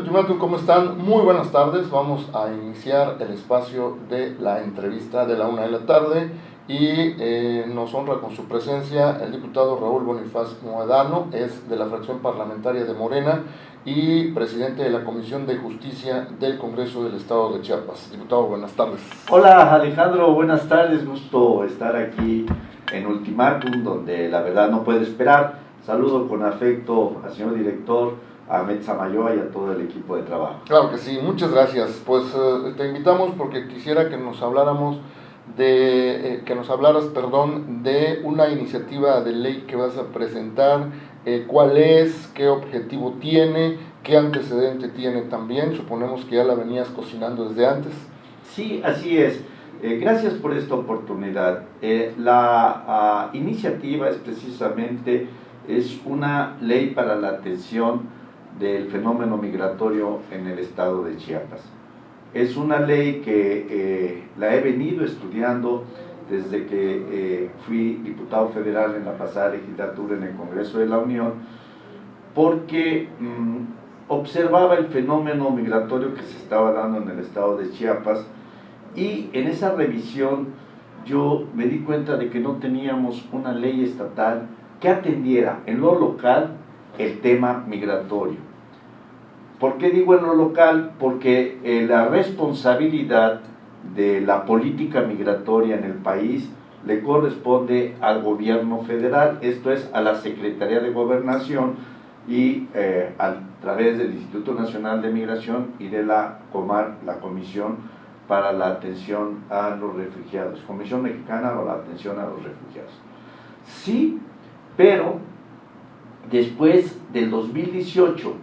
Ultimátum, ¿cómo están? Muy buenas tardes. Vamos a iniciar el espacio de la entrevista de la 1 de la tarde y nos honra con su presencia el diputado Raúl Bonifaz Moedano, es de la fracción parlamentaria de Morena y presidente de la Comisión de Justicia del Congreso del Estado de Chiapas. Diputado, buenas tardes. Hola Alejandro, buenas tardes, gusto estar aquí en Ultimátum, donde la verdad no puede esperar. Saludo con afecto al señor director, a Ahmed Samayoa y a todo el equipo de trabajo. Claro que sí, muchas gracias. Pues te invitamos porque quisiera que nos habláramos de de una iniciativa de ley que vas a presentar, cuál es, qué objetivo tiene, qué antecedente tiene también. Suponemos que ya la venías cocinando desde antes. Sí, así es. Gracias por esta oportunidad. La iniciativa es una ley para la atención del fenómeno migratorio en el estado de Chiapas. Es una ley que la he venido estudiando desde que fui diputado federal en la pasada legislatura en el Congreso de la Unión, porque observaba el fenómeno migratorio que se estaba dando en el estado de Chiapas, y en esa revisión yo me di cuenta de que no teníamos una ley estatal que atendiera en lo local el tema migratorio. ¿Por qué digo en lo local? Porque la responsabilidad de la política migratoria en el país le corresponde al gobierno federal, esto es, a la Secretaría de Gobernación y a través del Instituto Nacional de Migración y de la COMAR, la Comisión para la Atención a los Refugiados, Comisión Mexicana para la Atención a los Refugiados. Sí, pero después del 2018,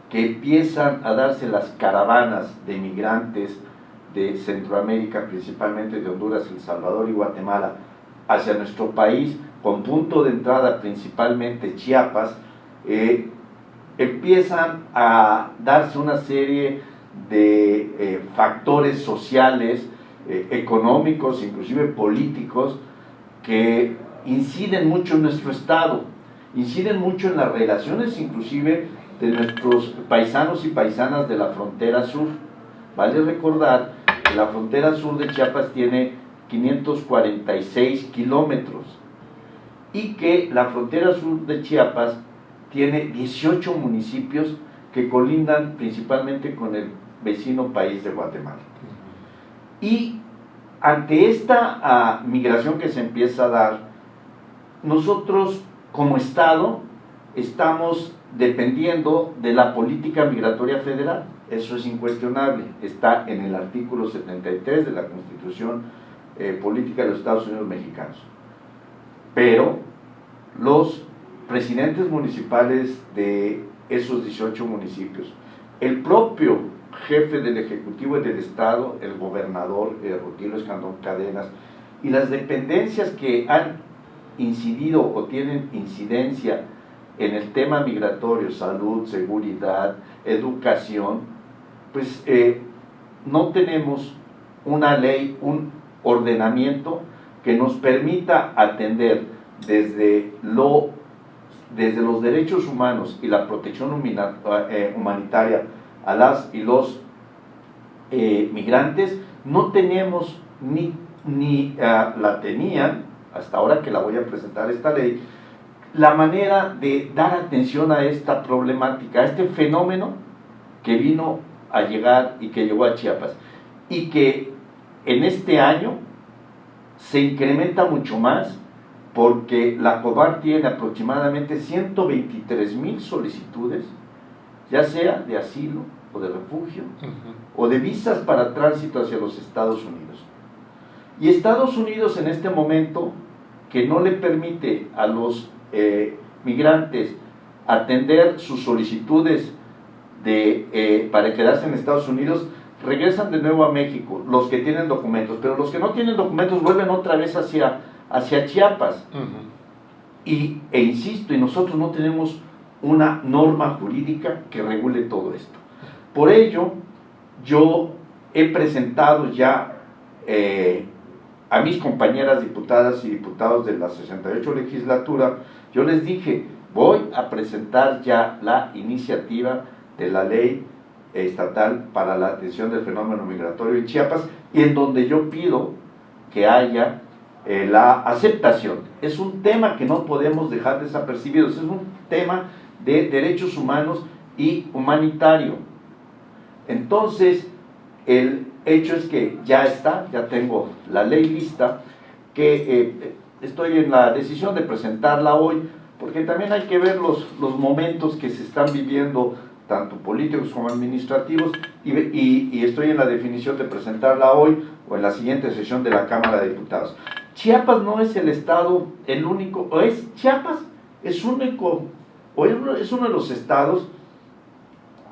que empiezan a darse las caravanas de migrantes de Centroamérica, principalmente de Honduras, El Salvador y Guatemala, hacia nuestro país, con punto de entrada principalmente Chiapas, empiezan a darse una serie de factores sociales, económicos, inclusive políticos, que inciden mucho en nuestro estado, inciden mucho en las relaciones inclusive de nuestros paisanos y paisanas de la frontera sur. Vale recordar que la frontera sur de Chiapas tiene 546 kilómetros y que la frontera sur de Chiapas tiene 18 municipios que colindan principalmente con el vecino país de Guatemala. Y ante esta migración que se empieza a dar, nosotros como Estado estamos dependiendo de la política migratoria federal. Eso es incuestionable, está en el artículo 73 de la Constitución Política de los Estados Unidos Mexicanos. Pero los presidentes municipales de esos 18 municipios, el propio jefe del Ejecutivo y del Estado, el gobernador Rutilio Escandón Cadenas, y las dependencias que han incidido o tienen incidencia en el tema migratorio, salud, seguridad, educación, pues no tenemos una ley, un ordenamiento que nos permita atender desde los derechos humanos y la protección humanitaria a las y los migrantes. No tenemos ni la tenían, hasta ahora que la voy a presentar esta ley, la manera de dar atención a esta problemática, a este fenómeno que vino a llegar y que llegó a Chiapas, y que en este año se incrementa mucho más, porque la COMAR tiene aproximadamente 123,000 solicitudes, ya sea de asilo o de refugio, o de visas para tránsito hacia los Estados Unidos. Y Estados Unidos en este momento, que no le permite a los migrantes atender sus solicitudes para quedarse en Estados Unidos, regresan de nuevo a México, los que tienen documentos, pero los que no tienen documentos vuelven otra vez hacia Chiapas. E insisto, y nosotros no tenemos una norma jurídica que regule todo esto. Por ello, yo he presentado ya a mis compañeras diputadas y diputados de la 68 legislatura, yo les dije, voy a presentar ya la iniciativa de la ley estatal para la atención del fenómeno migratorio en Chiapas, y en donde yo pido que haya la aceptación. Es un tema que no podemos dejar desapercibido, es un tema de derechos humanos y humanitario. Entonces, el hecho es que ya está, ya tengo la ley lista, que estoy en la decisión de presentarla hoy, porque también hay que ver los momentos que se están viviendo, tanto políticos como administrativos, y estoy en la definición de presentarla hoy o en la siguiente sesión de la Cámara de Diputados. Chiapas no es el estado, el único, Chiapas es único, es uno de los estados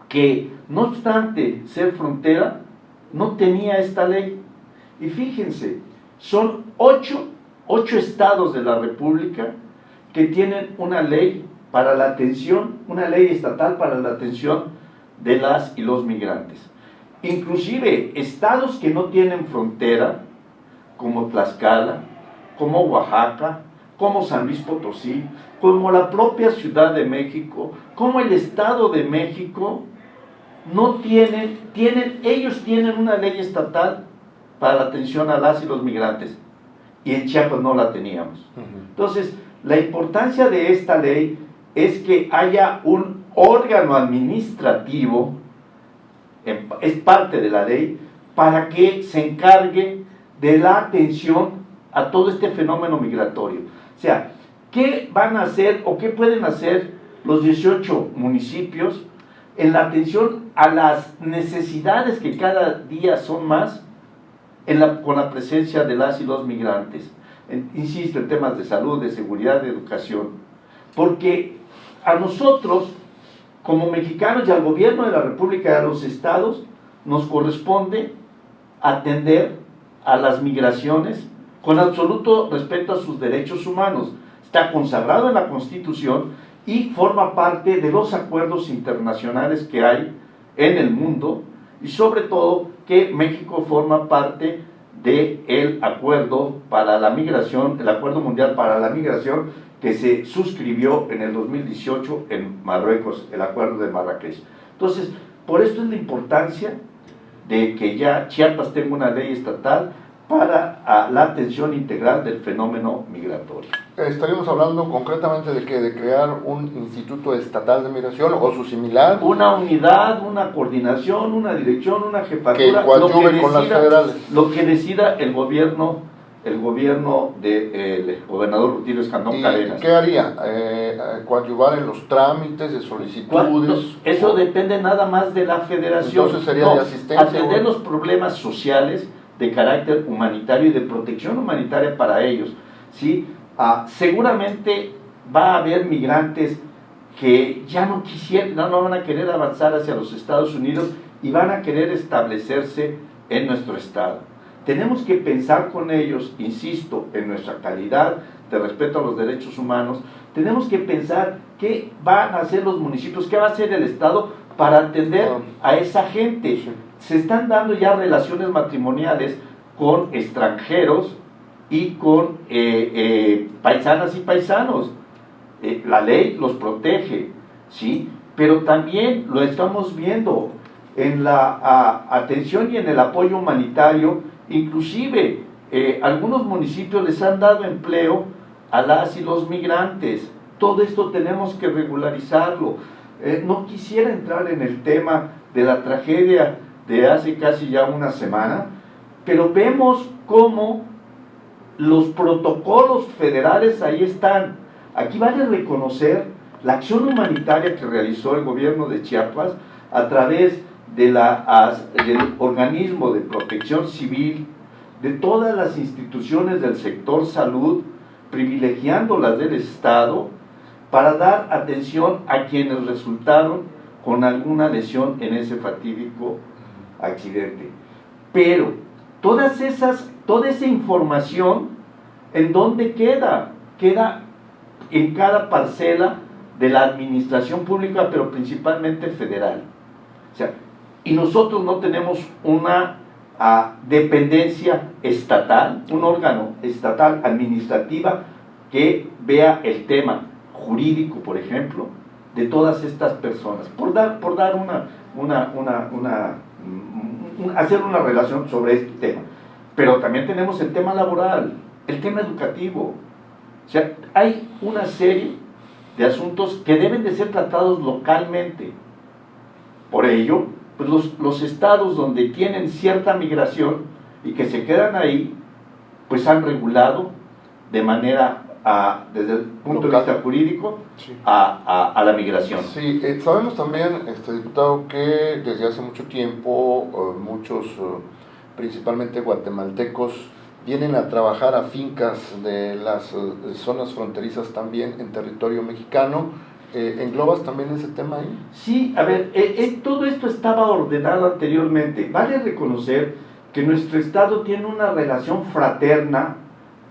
que, no obstante ser frontera, no tenía esta ley. Y fíjense, son ocho estados de la República que tienen una ley para la atención, una ley estatal para la atención de las y los migrantes. Inclusive estados que no tienen frontera, como Tlaxcala, como Oaxaca, como San Luis Potosí, como la propia Ciudad de México, como el Estado de México, no ellos tienen una ley estatal para la atención a las y los migrantes, y en Chiapas no la teníamos. Entonces, la importancia de esta ley es que haya un órgano administrativo, es parte de la ley, para que se encargue de la atención a todo este fenómeno migratorio. O sea, ¿qué van a hacer o qué pueden hacer los 18 municipios en la atención a las necesidades que cada día son más con la presencia de las y los migrantes? Insisto, en temas de salud, de seguridad, de educación. Porque a nosotros, como mexicanos, y al gobierno de la República y a los estados, nos corresponde atender a las migraciones con absoluto respeto a sus derechos humanos. Está consagrado en la Constitución y forma parte de los acuerdos internacionales que hay en el mundo, y sobre todo que México forma parte del acuerdo para la migración, el Acuerdo Mundial para la Migración, que se suscribió en el 2018 en Marruecos, el Acuerdo de Marrakech. Entonces, por esto es la importancia de que ya Chiapas tenga una ley estatal para la atención integral del fenómeno migratorio. ¿Estaríamos hablando concretamente de qué? ¿De crear un instituto estatal de migración o su similar? Una unidad, una coordinación, una dirección, una jefatura, que coadyuve con las federales. Lo que decida el gobierno del gobernador Rutilio Escandón Cadenas. ¿Qué haría? ¿Coadyuvar en los trámites de solicitudes? Eso depende nada más de la federación. Entonces sería de asistencia. Atender los problemas sociales de carácter humanitario y de protección humanitaria para ellos, ¿sí? Seguramente va a haber migrantes que ya no quisieran, no van a querer avanzar hacia los Estados Unidos y van a querer establecerse en nuestro estado. Tenemos que pensar con ellos, insisto, en nuestra calidad de respeto a los derechos humanos. Tenemos que pensar qué van a hacer los municipios, qué va a hacer el estado para atender a esa gente. Se están dando ya relaciones matrimoniales con extranjeros y con paisanas y paisanos. La ley los protege, ¿sí? Pero también lo estamos viendo en la atención y en el apoyo humanitario. Inclusive algunos municipios les han dado empleo a las y los migrantes. Todo esto tenemos que regularizarlo. No quisiera entrar en el tema de la tragedia de hace casi ya una semana, pero vemos cómo los protocolos federales ahí están. Aquí vale reconocer la acción humanitaria que realizó el gobierno de Chiapas a través de del organismo de protección civil, de todas las instituciones del sector salud, privilegiando las del Estado, para dar atención a quienes resultaron con alguna lesión en ese fatídico accidente. Pero toda esa información, ¿en dónde queda? Queda en cada parcela de la administración pública, pero principalmente federal. O sea, y nosotros no tenemos una dependencia estatal, un órgano estatal administrativa que vea el tema jurídico, por ejemplo, de todas estas personas. Por dar hacer una relación sobre este tema. Pero también tenemos el tema laboral, el tema educativo. O sea, hay una serie de asuntos que deben de ser tratados localmente. Por ello, pues los estados donde tienen cierta migración y que se quedan ahí, pues han regulado de manera, desde el punto de vista jurídico, sí, a la migración. Sí, sabemos también, diputado, que desde hace mucho tiempo muchos, principalmente guatemaltecos, vienen a trabajar a fincas de las zonas fronterizas también en territorio mexicano. ¿Englobas también ese tema ahí? Sí, a ver, todo esto estaba ordenado anteriormente. Vale reconocer que nuestro estado tiene una relación fraterna,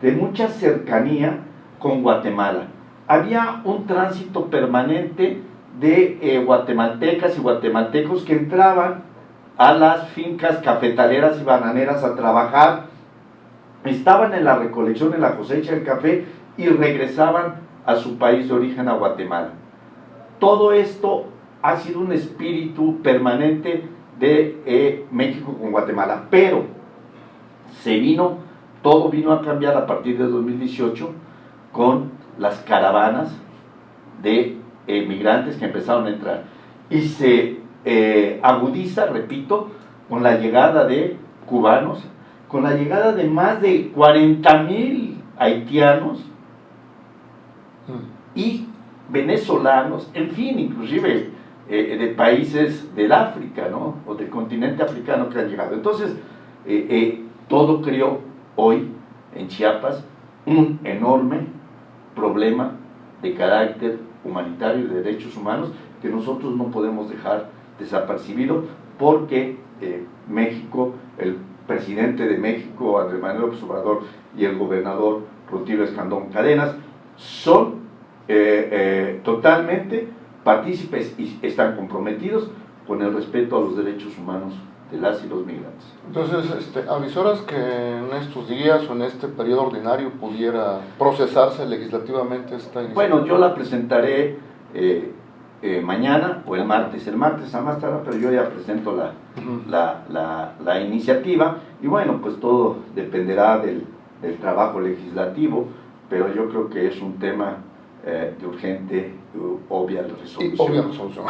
de mucha cercanía con Guatemala. Había un tránsito permanente de guatemaltecas y guatemaltecos que entraban a las fincas cafetaleras y bananeras a trabajar, estaban en la recolección, en la cosecha del café y regresaban a su país de origen, a Guatemala. Todo esto ha sido un espíritu permanente de México con Guatemala, pero todo vino a cambiar a partir de 2018 con las caravanas de migrantes que empezaron a entrar. Y se agudiza, repito, con la llegada de cubanos, con la llegada de más de 40,000 haitianos y venezolanos, en fin, inclusive de países del África, ¿no? O del continente africano que han llegado. Entonces, todo creó hoy en Chiapas un enorme problema de carácter humanitario y de derechos humanos que nosotros no podemos dejar desapercibido, porque México, el presidente de México, Andrés Manuel López Obrador, y el gobernador Rutilio Escandón Cadenas son totalmente partícipes y están comprometidos con el respeto a los derechos humanos de las y los migrantes. Entonces, ¿avisoras que en estos días o en este periodo ordinario pudiera procesarse legislativamente esta iniciativa? Bueno, yo la presentaré mañana o el martes a más tardar, pero yo ya presento la iniciativa, y bueno, pues todo dependerá del trabajo legislativo, pero yo creo que es un tema de urgente, obvia resolución. Y obvia resolución.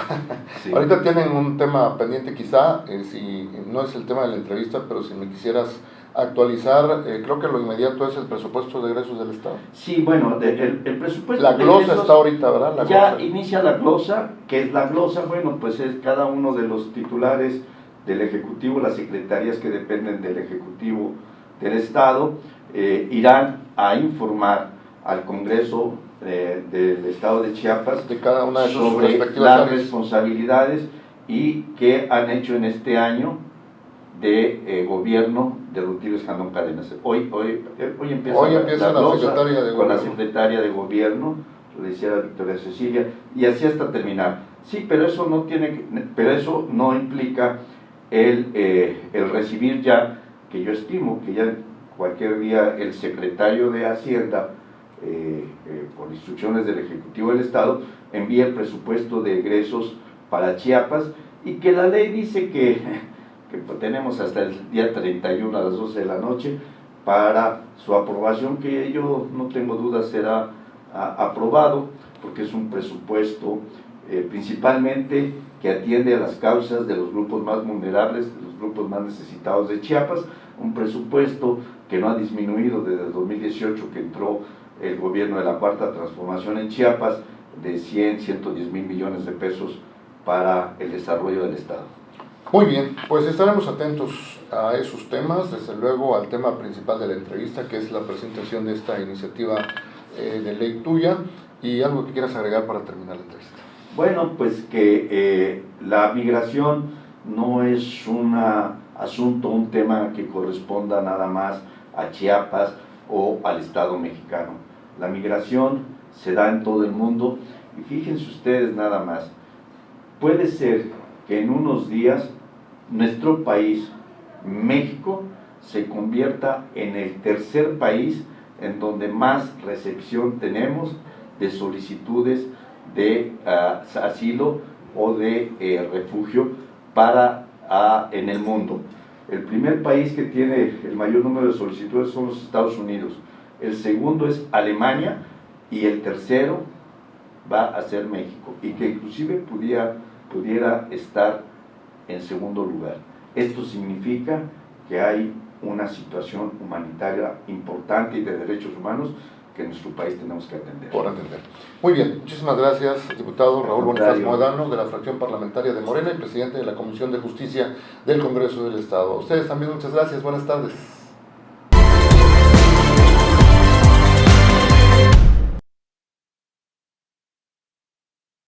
Sí. Ahorita tienen un tema pendiente quizá, si no es el tema de la entrevista, pero si me quisieras actualizar, creo que lo inmediato es el presupuesto de egresos del Estado. Sí, bueno, el presupuesto la glosa de egresos está ahorita, ¿verdad? La ya glosa. Inicia la glosa. ¿Qué es la glosa? Bueno, pues es cada uno de los titulares del Ejecutivo, las secretarías que dependen del Ejecutivo del Estado, irán a informar al Congreso del Estado de Chiapas de cada una de sus sobre respectivas las responsabilidades y qué han hecho en este año de gobierno de Rutilio Escandón Cadenas. Hoy empieza la glosa con la secretaria de gobierno, la licenciada Victoria Cecilia, y así hasta terminar. Sí, pero eso no implica el recibir ya, que yo estimo que ya cualquier día el secretario de Hacienda, por instrucciones del Ejecutivo del Estado, envía el presupuesto de egresos para Chiapas, y que la ley dice que tenemos hasta el día 31 a las 12 de la noche para su aprobación, que yo no tengo duda será aprobado, porque es un presupuesto principalmente que atiende a las causas de los grupos más vulnerables, de los grupos más necesitados de Chiapas, un presupuesto que no ha disminuido desde el 2018 que entró el gobierno de la Cuarta Transformación en Chiapas, de 110 mil millones de pesos para el desarrollo del Estado. Muy bien, pues estaremos atentos a esos temas, desde luego al tema principal de la entrevista, que es la presentación de esta iniciativa de ley tuya, y algo que quieras agregar para terminar la entrevista. Bueno, pues que la migración no es un asunto, un tema que corresponda nada más a Chiapas o al Estado mexicano. La migración se da en todo el mundo, y fíjense ustedes nada más, puede ser que en unos días nuestro país, México, se convierta en el tercer país en donde más recepción tenemos de solicitudes de asilo o de refugio en el mundo. El primer país que tiene el mayor número de solicitudes son los Estados Unidos, el segundo es Alemania y el tercero va a ser México, y que inclusive pudiera estar en segundo lugar. Esto significa que hay una situación humanitaria importante y de derechos humanos que en nuestro país tenemos que atender. Por atender. Muy bien, muchísimas gracias, diputado Raúl Bonifaz Mohedano, de la fracción parlamentaria de Morena y presidente de la Comisión de Justicia del Congreso del Estado. A ustedes también muchas gracias, buenas tardes.